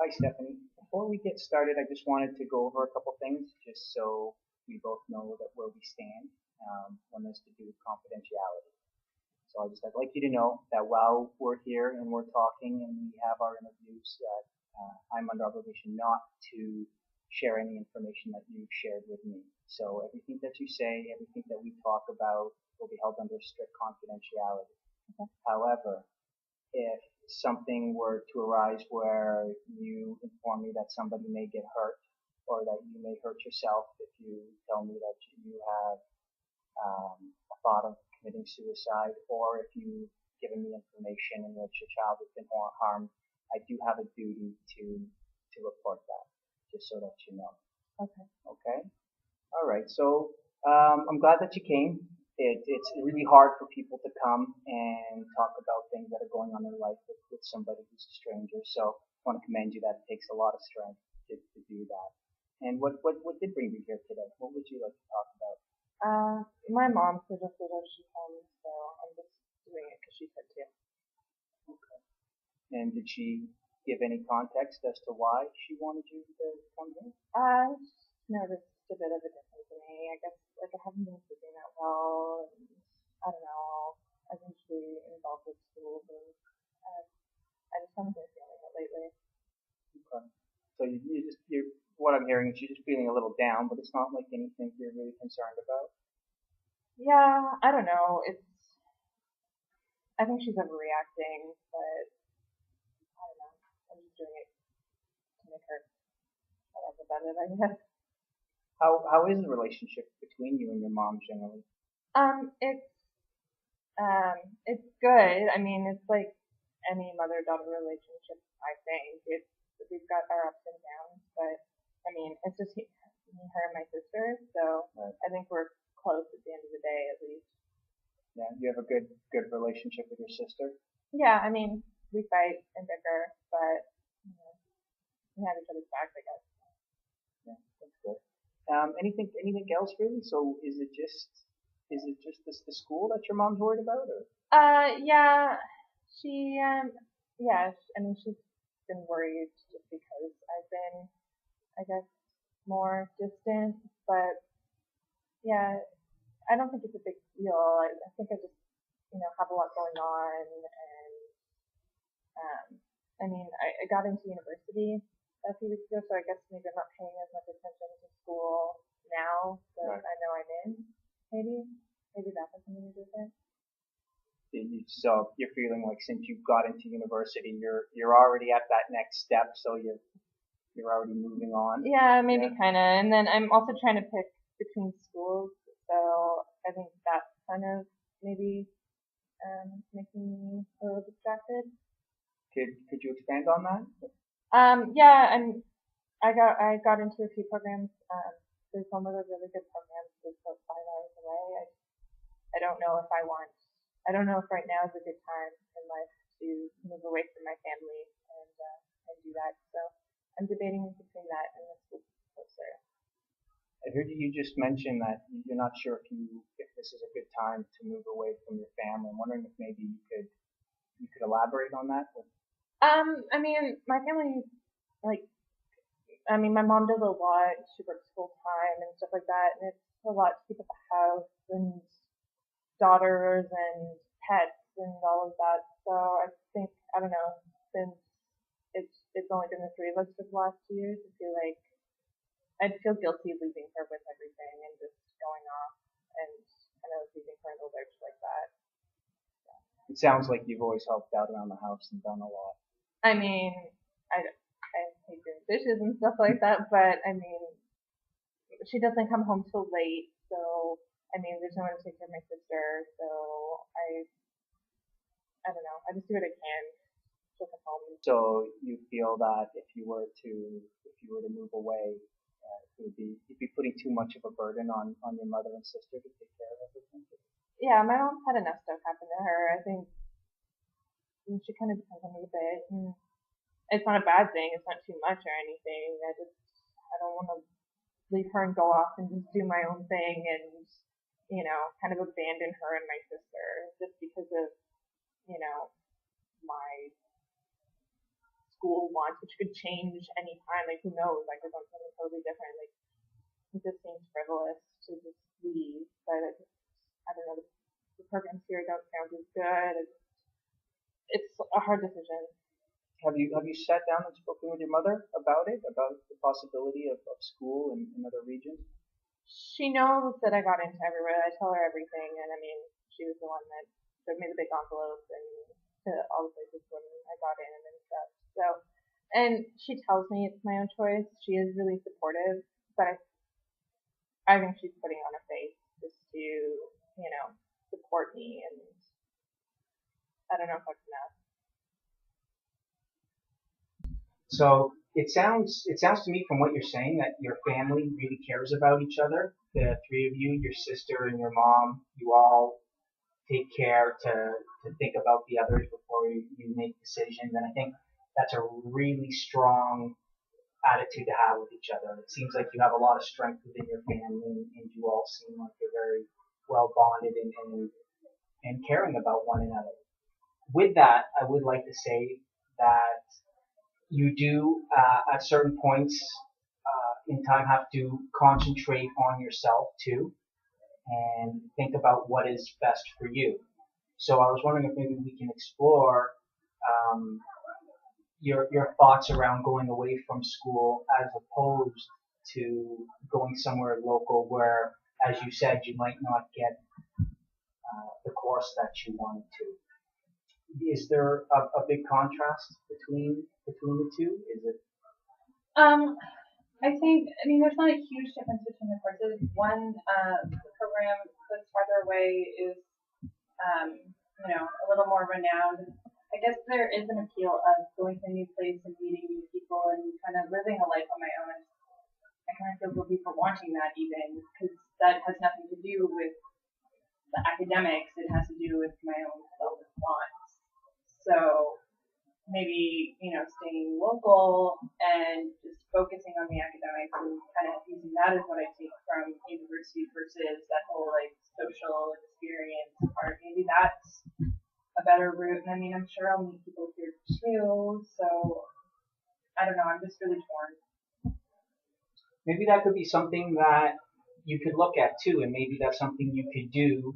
Hi, Stephanie. Before we get started, I just wanted to go over a couple things just so we both know that where we stand when there's to do with confidentiality. So I'd like you to know that while we're here and we're talking and we have our interviews, that I'm under obligation not to share any information that you've shared with me. So everything that you say, everything that we talk about will be held under strict confidentiality. Okay. However, if something were to arise where you inform me that somebody may get hurt or that you may hurt yourself if you tell me that you have a thought of committing suicide, or if you've given me information in which a child has been harmed, I do have a duty to report that, just so that you know. Okay. Okay? All right. So I'm glad that you came. It's really hard for people to come and talk about things that are going on in their life with somebody who's a stranger. So I want to commend you. That it takes a lot of strength to do that. And what did bring you here today? What would you like to talk about? My mom suggested I should come, so I'm just doing it because she said to. Okay. And did she give any context as to why she wanted you to come here? I just noticed a bit of a difference in me. I guess like I haven't been sleeping that well, and I don't know. I've been really involved with school, and I just haven't been feeling it lately. Okay. So what I'm hearing is you're just feeling a little down, but it's not like anything you're really concerned about. Yeah, I don't know. I think she's overreacting, but I don't know. I'm just doing it to make her shut up about it, I guess. How is the relationship between you and your mom generally? Um, it's it's good. I mean, it's like any mother-daughter relationship. I think we've got our ups and downs, but I mean, it's just me, her, and my sister. So Right. I think we're close at the end of the day, at least. Yeah, you have a good relationship with your sister. Yeah, I mean, we fight and bicker, but you know, we have each other's backs, I guess. Yeah, that's good. Anything else really? So is it just the school that your mom's worried about, or? Yeah, she yeah, I mean, she's been worried just because I've been, I guess, more distant, but yeah, I don't think it's a big deal. I think I just, have a lot going on, and um, I mean, I got into university a few weeks ago, so I guess maybe I'm not paying as much attention to school now that Right. I know I'm in. Maybe that has something to do with it. So you're feeling like since you got into university, you're already at that next step, so you're already moving on. Yeah, maybe Yeah. kind of. And then I'm also trying to pick between schools, so I think that's kind of maybe making me a little distracted. Could you expand on that? Yeah, I got into a few programs. There's one of those really good programs that's about 5 hours away. I don't know if I want. I don't know if right now is a good time in life to move away from my family and do that. So I'm debating between that and the school closer. I heard you just mention that you're not sure if this is a good time to move away from your family. I'm wondering if maybe you could elaborate on that. I mean, my family, like, I mean, my mom does a lot. She works full time and stuff like that, and it's a lot to keep at the house and daughters and pets and all of that. So I think, I don't know, since it's only been the three of us for the last 2 years, I feel like I'd feel guilty leaving her with everything and just going off and kind of leaving her in the lurch like that. It sounds like you've always helped out around the house and done a lot. I mean, I hate doing dishes and stuff like that, but I mean, she doesn't come home till late, so I mean, there's no one to take care of my sister, so I don't know, I just do what I can. She'll come home. So you feel that if you were to move away, you'd be putting too much of a burden on your mother and sister to take care of everything. Yeah, my mom's had enough stuff happen to her. I think she kind of depends on me a bit, and it's not a bad thing. It's not too much or anything. I don't want to leave her and go off and just do my own thing and, kind of abandon her and my sister just because of, my school wants, which could change any time. Like who knows? I could want something totally different. Like it just seems frivolous to just leave. But I don't know. The programs here don't sound as good. It's a hard decision. Have you sat down and spoken with your mother about it, about the possibility of school in other regions? She knows that I got into everywhere. I tell her everything, and I mean, she was the one that showed me the big envelope and to all the places when I got in and stuff. So, and she tells me it's my own choice. She is really supportive, but I think she's putting on a face just to, support me, and I don't know if that's enough. So it sounds to me from what you're saying that your family really cares about each other. The three of you, your sister and your mom, you all take care to think about the others before you make decisions. And I think that's a really strong attitude to have with each other. It seems like you have a lot of strength within your family, and you all seem like you're very well bonded and caring about one another. With that, I would like to say that you do, at certain points in time, have to concentrate on yourself too, and think about what is best for you. So I was wondering if maybe we can explore your thoughts around going away from school as opposed to going somewhere local where, as you said, you might not get the course that you wanted to. Is there a big contrast between the two? Is it? I think, there's not a huge difference between the courses. One, the program that's farther away is, a little more renowned. I guess there is an appeal of going to a new place and meeting new people and kind of living a life on my own. I kind of feel guilty for wanting that even, because that has nothing to do with the academics. It has to do with my own self-wants. So maybe, staying local and just focusing on the academics and kind of using that as what I take from university versus that whole social experience part. Maybe that's a better route. And I'm sure I'll meet people here too. So I don't know. I'm just really torn. Maybe that could be something that you could look at too, and maybe that's something you could do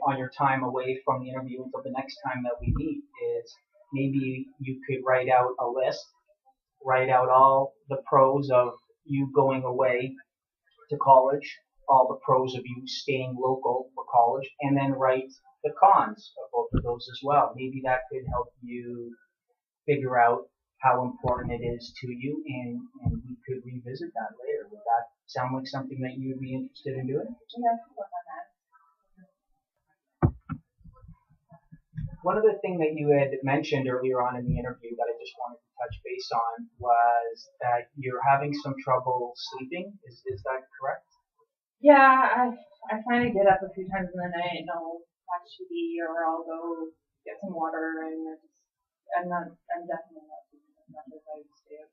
on your time away from the interview until the next time that we meet. Is maybe you could write out a list, write out all the pros of you going away to college, all the pros of you staying local for college, and then write the cons of both of those as well. Maybe that could help you figure out how important it is to you, and we could revisit that later. Would that sound like something that you would be interested in doing? Yeah, I can work on that. One other thing that you had mentioned earlier on in the interview that I just wanted to touch base on was that you're having some trouble sleeping. Is that correct? Yeah, I kind of get up a few times in the night and I'll watch TV or I'll go get some water, and I'm definitely not sleeping as much as I used to.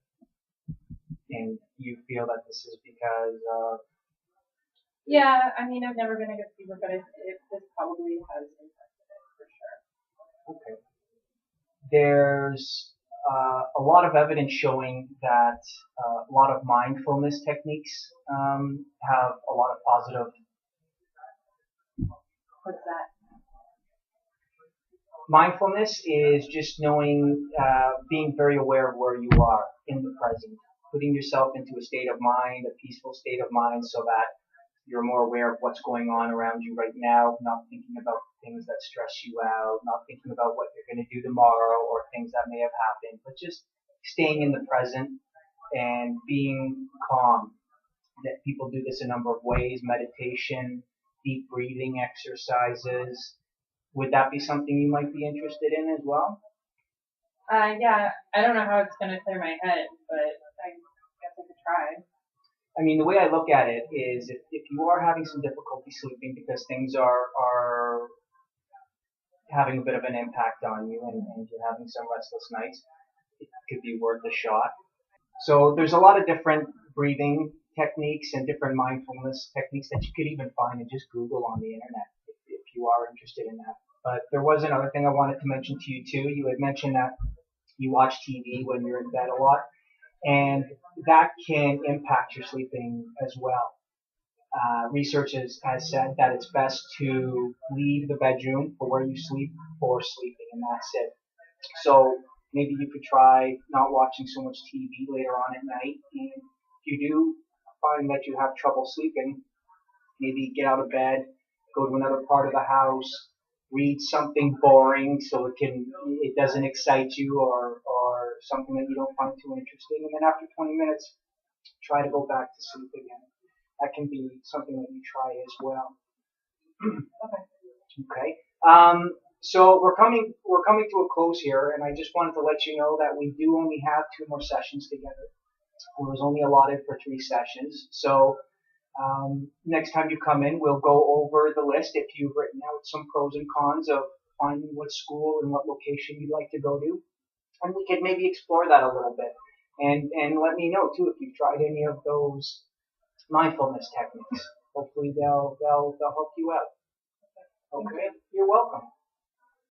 And you feel that this is because of? Yeah, I've never been a good sleeper, but this probably has impacted it for sure. Okay. There's a lot of evidence showing that a lot of mindfulness techniques have a lot of positive. What's that? Mindfulness is just knowing, being very aware of where you are in the present, putting yourself into a state of mind, a peaceful state of mind, so that you're more aware of what's going on around you right now, not thinking about things that stress you out, not thinking about what you're going to do tomorrow or things that may have happened, but just staying in the present and being calm. That people do this a number of ways: meditation, deep breathing exercises. Would that be something you might be interested in as well? Yeah, I don't know how it's going to clear my head, but I guess I could try. The way I look at it is if you are having some difficulty sleeping because things are having a bit of an impact on you and you're having some restless nights, it could be worth a shot. So there's a lot of different breathing techniques and different mindfulness techniques that you could even find and just Google on the internet if you are interested in that. But there was another thing I wanted to mention to you too. You had mentioned that you watch TV when you're in bed a lot, and that can impact your sleeping as well. Research has said that it's best to leave the bedroom for where you sleep for sleeping, and that's it. So maybe you could try not watching so much TV later on at night, and if you do find that you have trouble sleeping, maybe get out of bed, go to another part of the house, read something boring so it doesn't excite you, or something that you don't find too interesting, and then after 20 minutes, try to go back to sleep again. That can be something that you try as well. Okay. So we're coming to a close here, and I just wanted to let you know that we do only have 2 more sessions together. It was only allotted for 3 sessions. So next time you come in, we'll go over the list if you've written out some pros and cons of finding what school and what location you'd like to go to, and we could maybe explore that a little bit. And let me know too if you've tried any of those mindfulness techniques. Hopefully they'll help you out. Okay, you're welcome.